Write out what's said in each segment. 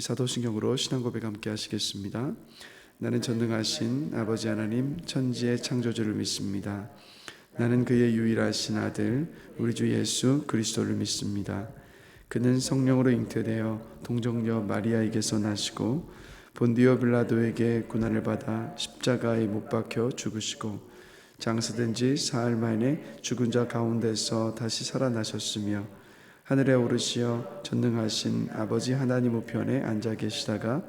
사도신경으로 신앙 고백 함께 하시겠습니다. 나는 전능하신 아버지 하나님 천지의 창조주를 믿습니다. 나는 그의 유일하신 아들 우리 주 예수 그리스도를 믿습니다. 그는 성령으로 잉태되어 동정녀 마리아에게서 나시고 본디오 빌라도에게 고난을 받아 십자가에 못 박혀 죽으시고 장사된 지 사흘 만에 죽은 자 가운데서 다시 살아나셨으며 하늘에 오르시어 전능하신 아버지 하나님 우편에 앉아 계시다가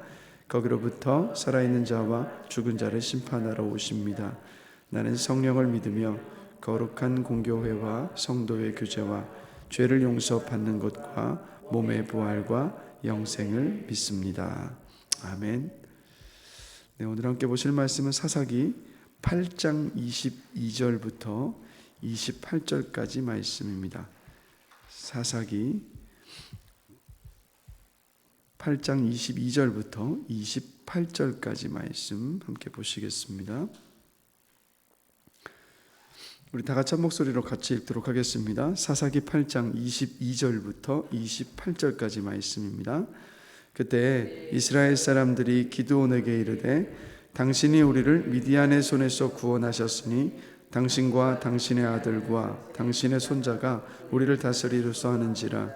거기로부터 살아있는 자와 죽은 자를 심판하러 오십니다. 나는 성령을 믿으며 거룩한 공교회와 성도의 교제와 죄를 용서받는 것과 몸의 부활과 영생을 믿습니다. 아멘. 네, 오늘 함께 보실 말씀은 사사기 8장 22절부터 28절까지 말씀입니다. 사사기 8장 22절부터 28절까지 말씀 함께 보시겠습니다. 우리 다 같이 한 목소리로 같이 읽도록 하겠습니다. 사사기 8장 22절부터 28절까지 말씀입니다. 그때 이스라엘 사람들이 기드온에게 이르되 당신이 우리를 미디안의 손에서 구원하셨으니 당신과 당신의 아들과 당신의 손자가 우리를 다스리로서 하는지라.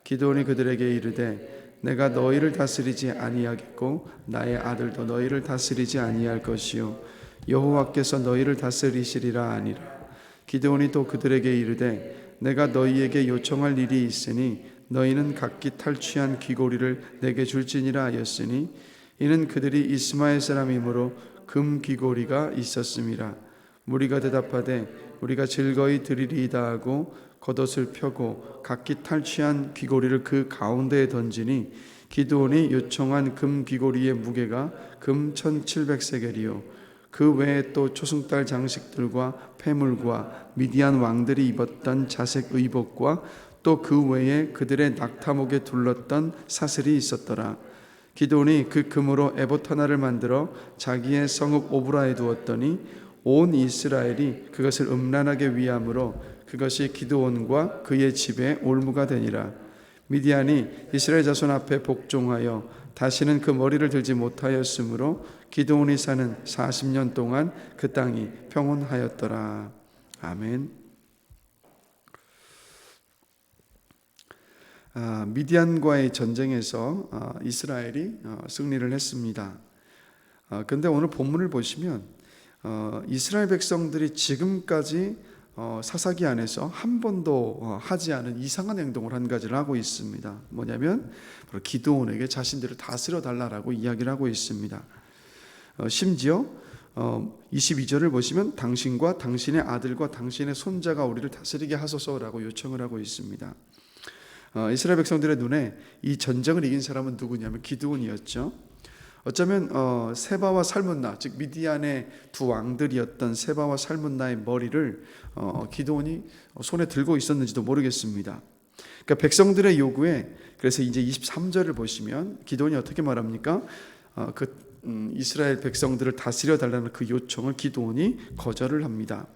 기드온이 그들에게 이르되 내가 너희를 다스리지 아니하겠고 나의 아들도 너희를 다스리지 아니할 것이요 여호와께서 너희를 다스리시리라 하니라. 기드온이 또 그들에게 이르되 내가 너희에게 요청할 일이 있으니 너희는 각기 탈취한 귀고리를 내게 줄지니라 하였으니 이는 그들이 이스마엘 사람이므로 금 귀고리가 있었음이라. 무리가 대답하되 우리가 즐거이 드리리이다 하고 겉옷을 펴고 각기 탈취한 귀고리를 그 가운데에 던지니 기드온이 요청한 금 귀고리의 무게가 금 1700세겔이요 그 외에 또 초승달 장식들과 폐물과 미디안 왕들이 입었던 자색 의복과 또 그 외에 그들의 낙타목에 둘렀던 사슬이 있었더라. 기드온이 그 금으로 에봇 하나를 만들어 자기의 성읍 오브라에 두었더니 온 이스라엘이 그것을 음란하게 위함으로 그것이 기드온과 그의 집에 올무가 되니라. 미디안이 이스라엘 자손 앞에 복종하여 다시는 그 머리를 들지 못하였으므로 기드온이 사는 40년 동안 그 땅이 평온하였더라. 아멘. 미디안과의 전쟁에서 이스라엘이 승리를 했습니다. 그런데 오늘 본문을 보시면 이스라엘 백성들이 지금까지 사사기 안에서 한 번도 하지 않은 이상한 행동을 한 가지를 하고 있습니다. 뭐냐면 바로 기드온에게 자신들을 다스려 달라고 이야기를 하고 있습니다. 심지어 22절을 보시면 당신과 당신의 아들과 당신의 손자가 우리를 다스리게 하소서라고 요청을 하고 있습니다. 이스라엘 백성들의 눈에 이 전쟁을 이긴 사람은 누구냐면 기드온이었죠. 어쩌면 세바와 살문나, 즉 미디안의 두 왕들이었던 세바와 살문나의 머리를 기드온이 손에 들고 있었는지도 모르겠습니다. 그러니까 백성들의 요구에, 그래서 이제 23절을 보시면 기드온이 어떻게 말합니까? 이스라엘 백성들을 다스려 달라는 그 요청을 기드온이 거절을 합니다.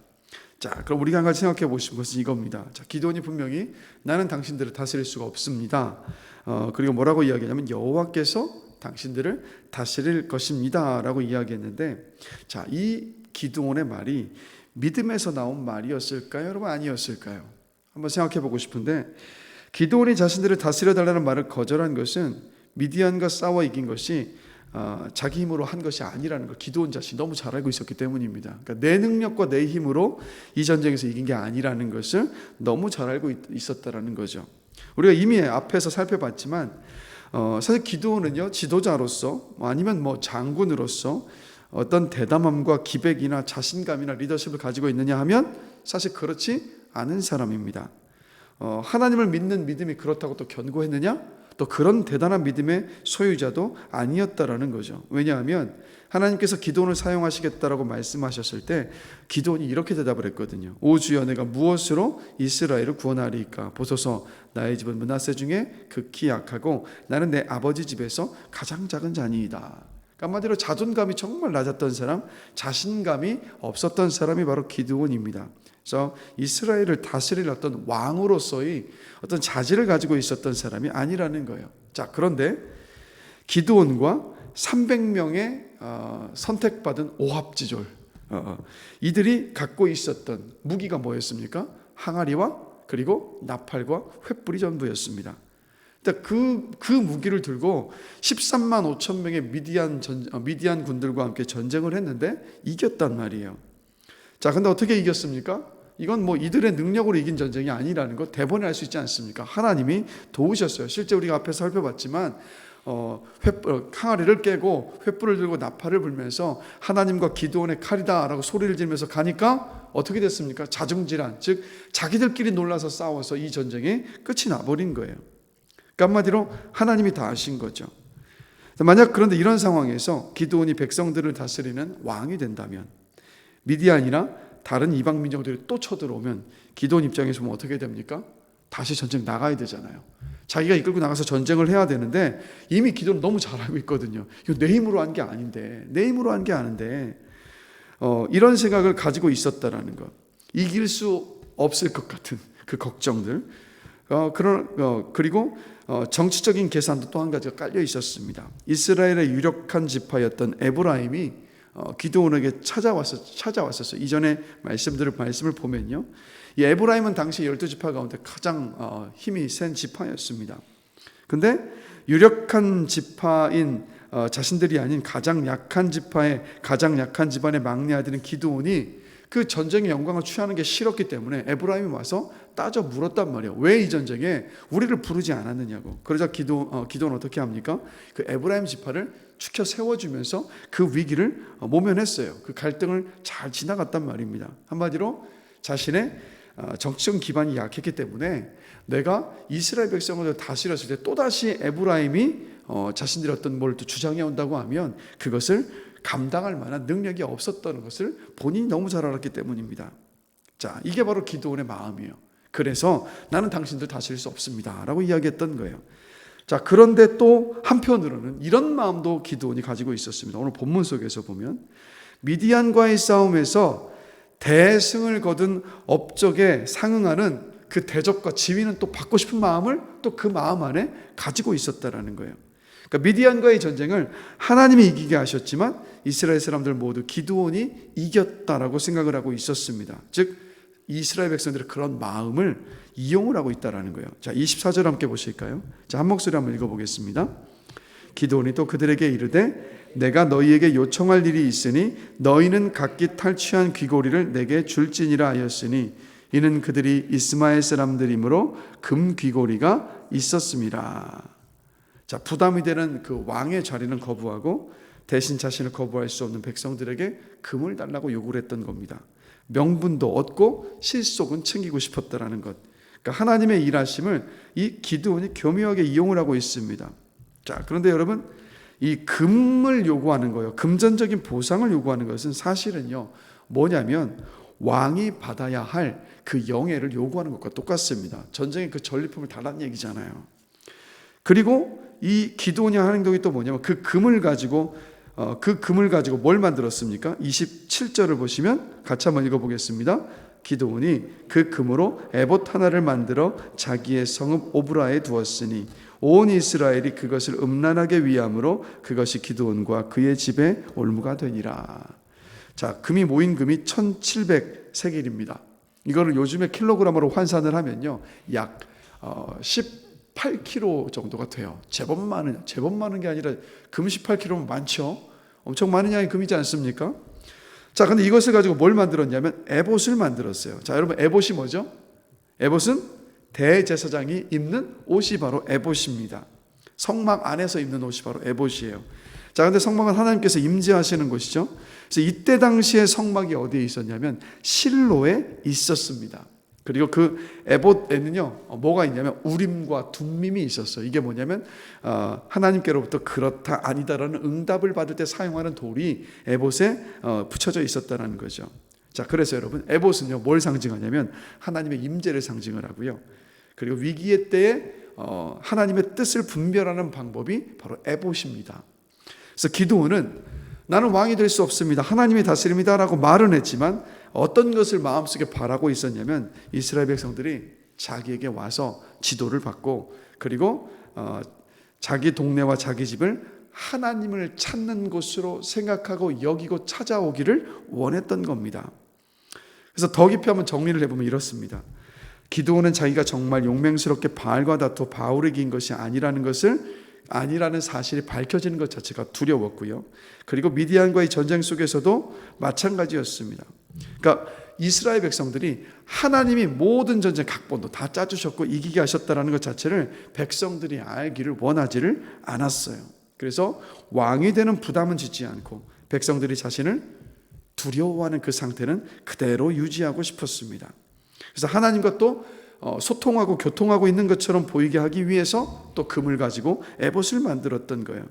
자, 그럼 우리가 한 가지 생각해 보신 것은 이겁니다. 자, 기드온이 분명히 나는 당신들을 다스릴 수가 없습니다. 그리고 뭐라고 이야기하냐면 여호와께서 당신들을 다스릴 것입니다 라고 이야기했는데, 자, 이 기드온의 말이 믿음에서 나온 말이었을까요? 여러분, 아니었을까요? 한번 생각해 보고 싶은데, 기드온이 자신들을 다스려 달라는 말을 거절한 것은 미디안과 싸워 이긴 것이 자기 힘으로 한 것이 아니라는 걸 기드온 자신이 너무 잘 알고 있었기 때문입니다. 그러니까 내 능력과 내 힘으로 이 전쟁에서 이긴 게 아니라는 것을 너무 잘 알고 있었다라는 거죠. 우리가 이미 앞에서 살펴봤지만 사실 기드온은요, 지도자로서 아니면 장군으로서 어떤 대담함과 기백이나 자신감이나 리더십을 가지고 있느냐 하면 사실 그렇지 않은 사람입니다. 하나님을 믿는 믿음이 그렇다고 또 견고했느냐? 또 그런 대단한 믿음의 소유자도 아니었다라는 거죠. 왜냐하면 하나님께서 기드온을 사용하시겠다라고 말씀하셨을 때 기드온이 이렇게 대답을 했거든요. 오 주여, 내가 무엇으로 이스라엘을 구원하리이까? 보소서, 나의 집은 므낫세 중에 극히 약하고 나는 내 아버지 집에서 가장 작은 자니이다. 그러니까 한마디로 자존감이 정말 낮았던 사람, 자신감이 없었던 사람이 바로 기드온입니다. 그래서 이스라엘을 다스릴 어떤 왕으로서의 어떤 자질을 가지고 있었던 사람이 아니라는 거예요. 자, 그런데 기드온과 300명의 선택받은 오합지졸, 이들이 갖고 있었던 무기가 뭐였습니까? 항아리와 그리고 나팔과 횃불이 전부였습니다. 그 무기를 들고 13만 5천 명의 미디안 군들과 함께 전쟁을 했는데 이겼단 말이에요. 자, 근데 어떻게 이겼습니까? 이건 뭐 이들의 능력으로 이긴 전쟁이 아니라는 거 대본에 알 수 있지 않습니까? 하나님이 도우셨어요. 실제 우리가 앞에서 살펴봤지만 항아리를 깨고 횃불을 들고 나팔을 불면서 하나님과 기드온의 칼이다라고 소리를 지르면서 가니까 어떻게 됐습니까? 자중질환, 즉 자기들끼리 놀라서 싸워서 이 전쟁이 끝이 나버린 거예요. 그러니까 한마디로 하나님이 다 하신 거죠. 만약 그런데 이런 상황에서 기드온이 백성들을 다스리는 왕이 된다면, 미디안이나 다른 이방 민족들이 또 쳐들어오면 기드온 입장에서 보면 어떻게 됩니까? 다시 전쟁 나가야 되잖아요. 자기가 이끌고 나가서 전쟁을 해야 되는데 이미 기드온은 너무 잘 알고 있거든요. 이거 내 힘으로 한 게 아닌데, 이런 생각을 가지고 있었다라는 것, 이길 수 없을 것 같은 그 걱정들, 그리고 정치적인 계산도 또 한 가지가 깔려 있었습니다. 이스라엘의 유력한 지파였던 에브라임이 기드온에게 찾아왔었어요. 이전에 말씀을 보면요, 이 에브라임은 당시 12지파 가운데 가장 힘이 센 지파였습니다. 근데 유력한 지파인 자신들이 아닌 가장 약한 집안의 막내 아들인 기드온이 그 전쟁의 영광을 취하는 게 싫었기 때문에 에브라임이 와서 따져 물었단 말이에요. 왜 이 전쟁에 우리를 부르지 않았느냐고. 그러자 기드온은 어떻게 합니까? 그 에브라임 지파를 축혀 세워주면서 그 위기를 모면했어요. 그 갈등을 잘 지나갔단 말입니다. 한마디로 자신의 정치적 기반이 약했기 때문에 내가 이스라엘 백성을 다스렸을 때 또다시 에브라임이 자신들이 어떤 뭘 또 주장해 온다고 하면 그것을 감당할 만한 능력이 없었다는 것을 본인이 너무 잘 알았기 때문입니다. 자, 이게 바로 기드온의 마음이에요. 그래서 나는 당신들 다스릴 수 없습니다 라고 이야기했던 거예요. 자, 그런데 또 한편으로는 이런 마음도 기드온이 가지고 있었습니다. 오늘 본문 속에서 보면 미디안과의 싸움에서 대승을 거둔 업적에 상응하는 그 대접과 지위는 또 받고 싶은 마음을 또 그 마음 안에 가지고 있었다라는 거예요. 그러니까 미디안과의 전쟁을 하나님이 이기게 하셨지만 이스라엘 사람들 모두 기드온이 이겼다라고 생각을 하고 있었습니다. 즉 이스라엘 백성들의 그런 마음을 이용을 하고 있다라는 거예요. 자, 24절 함께 보실까요? 자, 한 목소리 한번 읽어보겠습니다. 기드온이 또 그들에게 이르되 내가 너희에게 요청할 일이 있으니 너희는 각기 탈취한 귀고리를 내게 줄지니라 하였으니 이는 그들이 이스마엘 사람들이므로 금 귀고리가 있었습니다. 자, 부담이 되는 그 왕의 자리는 거부하고 대신 자신을 거부할 수 없는 백성들에게 금을 달라고 요구를 했던 겁니다. 명분도 얻고 실속은 챙기고 싶었다라는 것. 그러니까 하나님의 일하심을 이 기드온이 교묘하게 이용을 하고 있습니다. 자, 그런데 여러분, 이 금을 요구하는 거예요. 금전적인 보상을 요구하는 것은 사실은요, 뭐냐면 왕이 받아야 할 그 영예를 요구하는 것과 똑같습니다. 전쟁의 그 전리품을 달라는 얘기잖아요. 그리고 이 기드온이 하는 행동이 또 뭐냐면 그 금을 가지고 뭘 만들었습니까? 27절을 보시면 같이 한번 읽어보겠습니다. 기드온이 그 금으로 에봇 하나를 만들어 자기의 성읍 오브라에 두었으니 온 이스라엘이 그것을 음란하게 위함으로 그것이 기드온과 그의 집에 올무가 되니라. 자, 금이 모인 금이 1700세겔입니다. 이거를 요즘에 킬로그램으로 환산을 하면요, 약 18kg 정도가 돼요. 제법 많은 게 아니라 금 18kg면 많죠. 엄청 많은 양의 금이지 않습니까? 자, 근데 이것을 가지고 뭘 만들었냐면 에봇을 만들었어요. 자, 여러분, 에봇이 뭐죠? 에봇은 대제사장이 입는 옷이 바로 에봇입니다. 성막 안에서 입는 옷이 바로 에봇이에요. 자, 근데 성막은 하나님께서 임재하시는 곳이죠. 그래서 이때 당시에 성막이 어디에 있었냐면 실로에 있었습니다. 그리고 그 에봇에는요, 뭐가 있냐면 우림과 둠밈이 있었어요. 이게 뭐냐면 하나님께로부터 그렇다 아니다라는 응답을 받을 때 사용하는 돌이 에봇에 붙여져 있었다는 거죠. 자, 그래서 여러분, 에봇은요 뭘 상징하냐면 하나님의 임재를 상징을 하고요. 그리고 위기의 때에 하나님의 뜻을 분별하는 방법이 바로 에봇입니다. 그래서 기드온은 나는 왕이 될 수 없습니다, 하나님이 다스립니다 라고 말은 했지만 어떤 것을 마음속에 바라고 있었냐면 이스라엘 백성들이 자기에게 와서 지도를 받고 그리고 자기 동네와 자기 집을 하나님을 찾는 곳으로 생각하고 여기고 찾아오기를 원했던 겁니다. 그래서 더 깊이 한번 정리를 해보면 이렇습니다. 기드온은 자기가 정말 용맹스럽게 바알과 다투어 바울을 이긴 것이 아니라는 사실이 밝혀지는 것 자체가 두려웠고요. 그리고 미디안과의 전쟁 속에서도 마찬가지였습니다. 그러니까 이스라엘 백성들이 하나님이 모든 전쟁 각본도 다 짜주셨고 이기게 하셨다는 것 자체를 백성들이 알기를 원하지를 않았어요. 그래서 왕이 되는 부담은 짓지 않고 백성들이 자신을 두려워하는 그 상태는 그대로 유지하고 싶었습니다. 그래서 하나님과 또 소통하고 교통하고 있는 것처럼 보이게 하기 위해서 또 금을 가지고 에봇을 만들었던 거예요.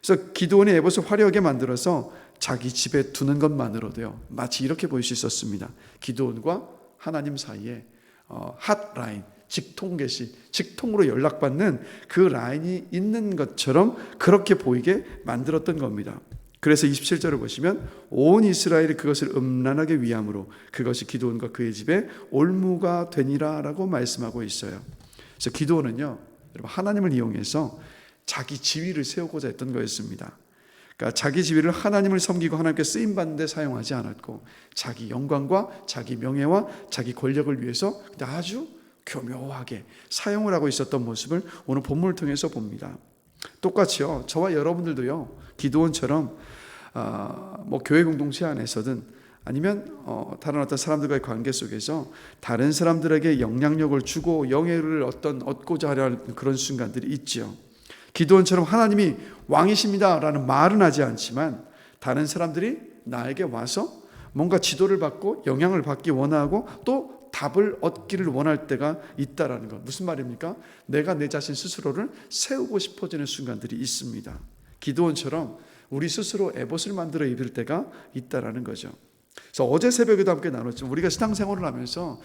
그래서 기드온이 에봇을 화려하게 만들어서 자기 집에 두는 것만으로도요, 마치 이렇게 보일 수 있었습니다. 기드온과 하나님 사이에 핫라인, 직통계시, 직통으로 연락받는 그 라인이 있는 것처럼 그렇게 보이게 만들었던 겁니다. 그래서 27절을 보시면 온 이스라엘이 그것을 음란하게 위함으로 그것이 기드온과 그의 집에 올무가 되니라 라고 말씀하고 있어요. 그래서 기드온은요, 여러분, 하나님을 이용해서 자기 지위를 세우고자 했던 거였습니다. 그러니까 자기 지위를 하나님을 섬기고 하나님께 쓰임받는 데 사용하지 않았고 자기 영광과 자기 명예와 자기 권력을 위해서 아주 교묘하게 사용을 하고 있었던 모습을 오늘 본문을 통해서 봅니다. 똑같이요, 저와 여러분들도요, 기드온처럼 뭐 교회 공동체 안에서든 아니면 다른 어떤 사람들과의 관계 속에서 다른 사람들에게 영향력을 주고 영예를 얻고자 하려는 그런 순간들이 있죠. 기드온처럼 하나님이 왕이십니다 라는 말은 하지 않지만 다른 사람들이 나에게 와서 뭔가 지도를 받고 영향을 받기 원하고 또 답을 얻기를 원할 때가 있다라는 것. 무슨 말입니까? 내가 내 자신 스스로를 세우고 싶어지는 순간들이 있습니다. 기드온처럼 우리 스스로 에봇을 만들어 입을 때가 있다라는 거죠. 그래서 어제 새벽에도 함께 나눴죠. 우리가 신앙생활을 하면서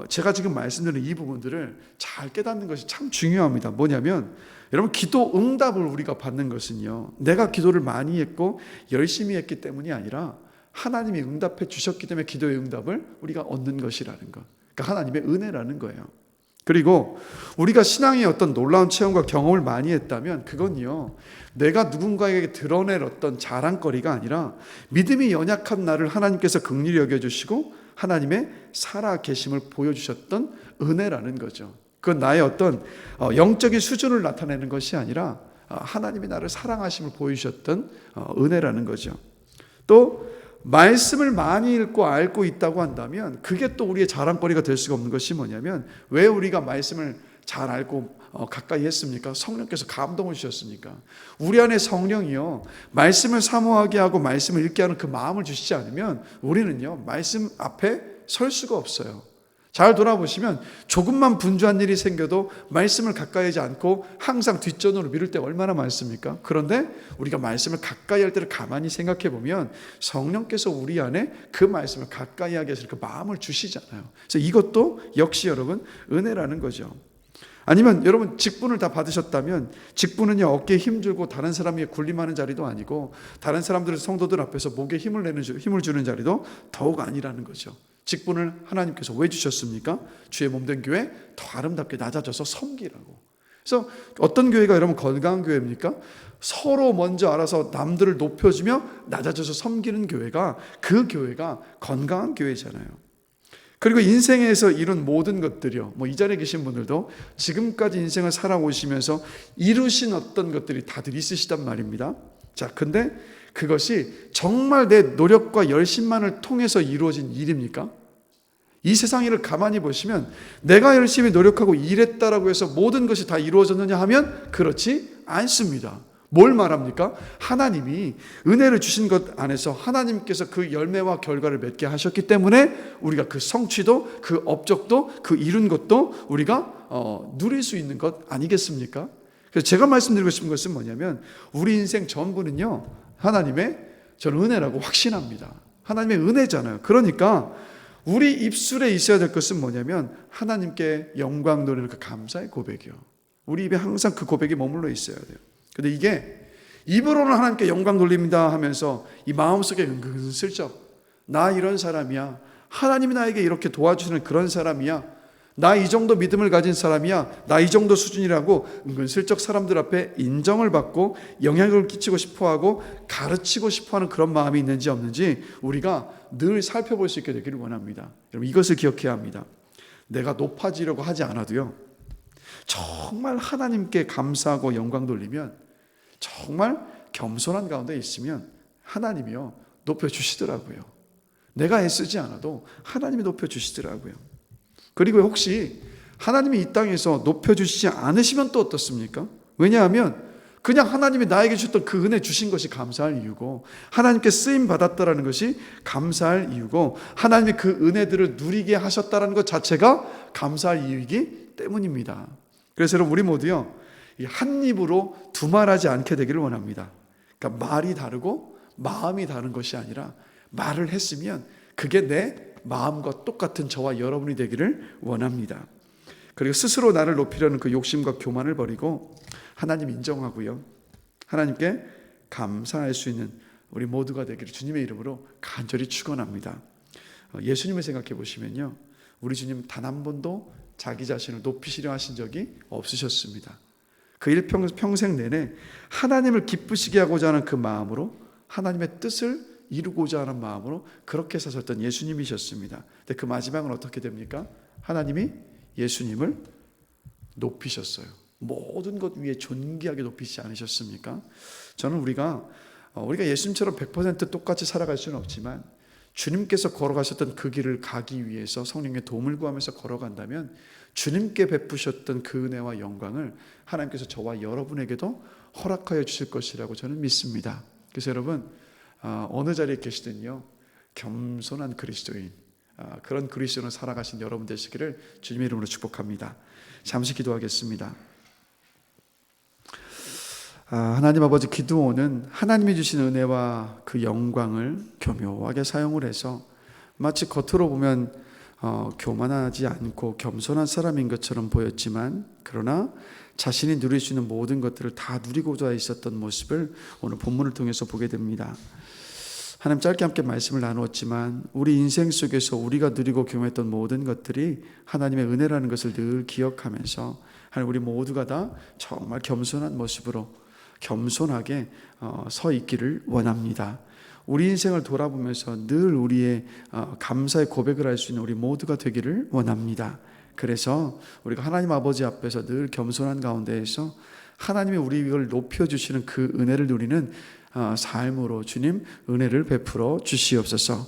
제가 지금 말씀드리는 이 부분들을 잘 깨닫는 것이 참 중요합니다. 뭐냐면 여러분, 기도 응답을 우리가 받는 것은요, 내가 기도를 많이 했고 열심히 했기 때문이 아니라 하나님이 응답해 주셨기 때문에 기도의 응답을 우리가 얻는 것이라는 것. 그러니까 하나님의 은혜라는 거예요. 그리고 우리가 신앙의 어떤 놀라운 체험과 경험을 많이 했다면 그건요, 내가 누군가에게 드러낼 어떤 자랑거리가 아니라 믿음이 연약한 나를 하나님께서 긍휼히 여겨주시고 하나님의 살아계심을 보여주셨던 은혜라는 거죠. 그건 나의 어떤 영적인 수준을 나타내는 것이 아니라 하나님이 나를 사랑하심을 보여주셨던 은혜라는 거죠. 또 말씀을 많이 읽고 알고 있다고 한다면 그게 또 우리의 자랑거리가 될 수가 없는 것이 뭐냐면, 왜 우리가 말씀을 잘 알고 가까이 했습니까? 성령께서 감동을 주셨으니까. 우리 안에 성령이요, 말씀을 사모하게 하고 말씀을 읽게 하는 그 마음을 주시지 않으면 우리는요, 말씀 앞에 설 수가 없어요. 잘 돌아보시면 조금만 분주한 일이 생겨도 말씀을 가까이 하지 않고 항상 뒷전으로 미룰 때가 얼마나 많습니까? 그런데 우리가 말씀을 가까이 할 때를 가만히 생각해 보면 성령께서 우리 안에 그 말씀을 가까이 하게 해서 그 마음을 주시잖아요. 그래서 이것도 역시 여러분 은혜라는 거죠. 아니면 여러분, 직분을 다 받으셨다면 직분은요, 어깨에 힘주고 다른 사람에게 군림하는 자리도 아니고 다른 사람들의 성도들 앞에서 목에 힘을 주는 자리도 더욱 아니라는 거죠. 직분을 하나님께서 왜 주셨습니까? 주의 몸된 교회 더 아름답게 낮아져서 섬기라고. 그래서 어떤 교회가 여러분 건강한 교회입니까? 서로 먼저 알아서 남들을 높여주며 낮아져서 섬기는 교회가, 그 교회가 건강한 교회잖아요. 그리고 인생에서 이룬 모든 것들이요, 이 자리에 계신 분들도 지금까지 인생을 살아오시면서 이루신 어떤 것들이 다들 있으시단 말입니다. 자, 근데 그것이 정말 내 노력과 열심만을 통해서 이루어진 일입니까? 이 세상 일을 가만히 보시면 내가 열심히 노력하고 일했다라고 해서 모든 것이 다 이루어졌느냐 하면 그렇지 않습니다. 뭘 말합니까? 하나님이 은혜를 주신 것 안에서 하나님께서 그 열매와 결과를 맺게 하셨기 때문에 우리가 그 성취도, 그 업적도, 그 이룬 것도 우리가 누릴 수 있는 것 아니겠습니까? 그래서 제가 말씀드리고 싶은 것은 뭐냐면, 우리 인생 전부는요, 하나님의 저는 은혜라고 확신합니다. 하나님의 은혜잖아요. 그러니까 우리 입술에 있어야 될 것은 뭐냐면 하나님께 영광 돌리는 그 감사의 고백이요. 우리 입에 항상 그 고백이 머물러 있어야 돼요. 근데 이게 입으로는 하나님께 영광 돌립니다 하면서 이 마음속에 은근슬쩍 나 이런 사람이야, 하나님이 나에게 이렇게 도와주시는 그런 사람이야, 나 이 정도 믿음을 가진 사람이야, 나 이 정도 수준이라고 은근슬쩍 사람들 앞에 인정을 받고 영향을 끼치고 싶어하고 가르치고 싶어하는 그런 마음이 있는지 없는지 우리가 늘 살펴볼 수 있게 되기를 원합니다. 여러분, 이것을 기억해야 합니다. 내가 높아지려고 하지 않아도요, 정말 하나님께 감사하고 영광 돌리면, 정말 겸손한 가운데 있으면 하나님이요 높여주시더라고요. 내가 애쓰지 않아도 하나님이 높여주시더라고요. 그리고 혹시 하나님이 이 땅에서 높여주시지 않으시면 또 어떻습니까? 왜냐하면 그냥 하나님이 나에게 주셨던 그 은혜 주신 것이 감사할 이유고, 하나님께 쓰임 받았다라는 것이 감사할 이유고, 하나님이 그 은혜들을 누리게 하셨다라는 것 자체가 감사할 이유이기 때문입니다. 그래서 여러분, 우리 모두요, 한 입으로 두말하지 않게 되기를 원합니다. 그러니까 말이 다르고 마음이 다른 것이 아니라, 말을 했으면 그게 내 마음과 똑같은 저와 여러분이 되기를 원합니다. 그리고 스스로 나를 높이려는 그 욕심과 교만을 버리고 하나님 인정하고요, 하나님께 감사할 수 있는 우리 모두가 되기를 주님의 이름으로 간절히 축원합니다. 예수님을 생각해 보시면요, 우리 주님 단 한 번도 자기 자신을 높이시려 하신 적이 없으셨습니다. 그 일평생 내내 하나님을 기쁘시게 하고자 하는 그 마음으로, 하나님의 뜻을 이루고자 하는 마음으로 그렇게 사셨던 예수님이셨습니다. 근데 그 마지막은 어떻게 됩니까? 하나님이 예수님을 높이셨어요. 모든 것 위에 존귀하게 높이시지 않으셨습니까? 저는 우리가 예수님처럼 100% 똑같이 살아갈 수는 없지만, 주님께서 걸어가셨던 그 길을 가기 위해서 성령의 도움을 구하면서 걸어간다면 주님께 베푸셨던 그 은혜와 영광을 하나님께서 저와 여러분에게도 허락하여 주실 것이라고 저는 믿습니다. 그래서 여러분, 어느 자리에 계시든요, 겸손한 그리스도인, 그런 그리스도인으로 살아가신 여러분 되시기를 주님의 이름으로 축복합니다. 잠시 기도하겠습니다. 하나님 아버지, 기드온은 하나님이 주신 은혜와 그 영광을 교묘하게 사용을 해서 마치 겉으로 보면 교만하지 않고 겸손한 사람인 것처럼 보였지만, 그러나 자신이 누릴 수 있는 모든 것들을 다 누리고자 있었던 모습을 오늘 본문을 통해서 보게 됩니다. 하나님, 짧게 함께 말씀을 나누었지만 우리 인생 속에서 우리가 누리고 경험했던 모든 것들이 하나님의 은혜라는 것을 늘 기억하면서, 하나님, 우리 모두가 다 정말 겸손한 모습으로 겸손하게 서 있기를 원합니다. 우리 인생을 돌아보면서 늘 우리의 감사의 고백을 할 수 있는 우리 모두가 되기를 원합니다. 그래서 우리가 하나님 아버지 앞에서 늘 겸손한 가운데에서 하나님이 우리를 높여주시는 그 은혜를 누리는 삶으로 주님 은혜를 베풀어 주시옵소서.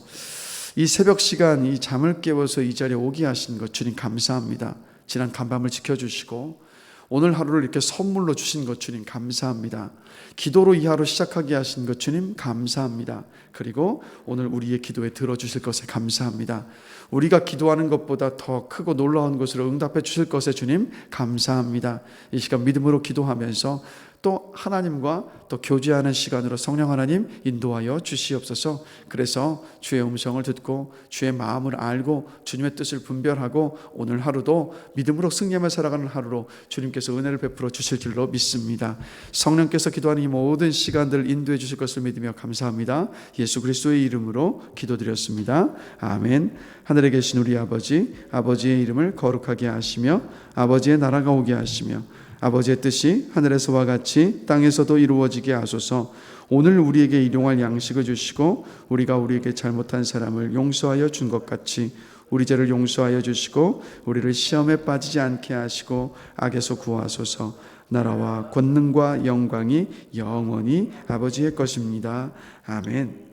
이 새벽 시간, 이 잠을 깨워서 이 자리에 오게 하신 것 주님 감사합니다. 지난 간밤을 지켜주시고 오늘 하루를 이렇게 선물로 주신 것 주님 감사합니다. 기도로 이 하루 시작하게 하신 것 주님 감사합니다. 그리고 오늘 우리의 기도에 들어주실 것에 감사합니다. 우리가 기도하는 것보다 더 크고 놀라운 것으로 응답해 주실 것에 주님 감사합니다. 이 시간 믿음으로 기도하면서 또 하나님과 또 교제하는 시간으로 성령 하나님 인도하여 주시옵소서. 그래서 주의 음성을 듣고 주의 마음을 알고 주님의 뜻을 분별하고 오늘 하루도 믿음으로 승리하며 살아가는 하루로 주님께서 은혜를 베풀어 주실 줄로 믿습니다. 성령께서 기도하는 이 모든 시간들을 인도해 주실 것을 믿으며 감사합니다. 예수 그리스도의 이름으로 기도드렸습니다. 아멘. 하늘에 계신 우리 아버지, 아버지의 이름을 거룩하게 하시며 아버지의 나라가 오게 하시며 아버지의 뜻이 하늘에서와 같이 땅에서도 이루어지게 하소서. 오늘 우리에게 일용할 양식을 주시고 우리가 우리에게 잘못한 사람을 용서하여 준 것 같이 우리 죄를 용서하여 주시고 우리를 시험에 빠지지 않게 하시고 악에서 구하소서. 나라와 권능과 영광이 영원히 아버지의 것입니다. 아멘.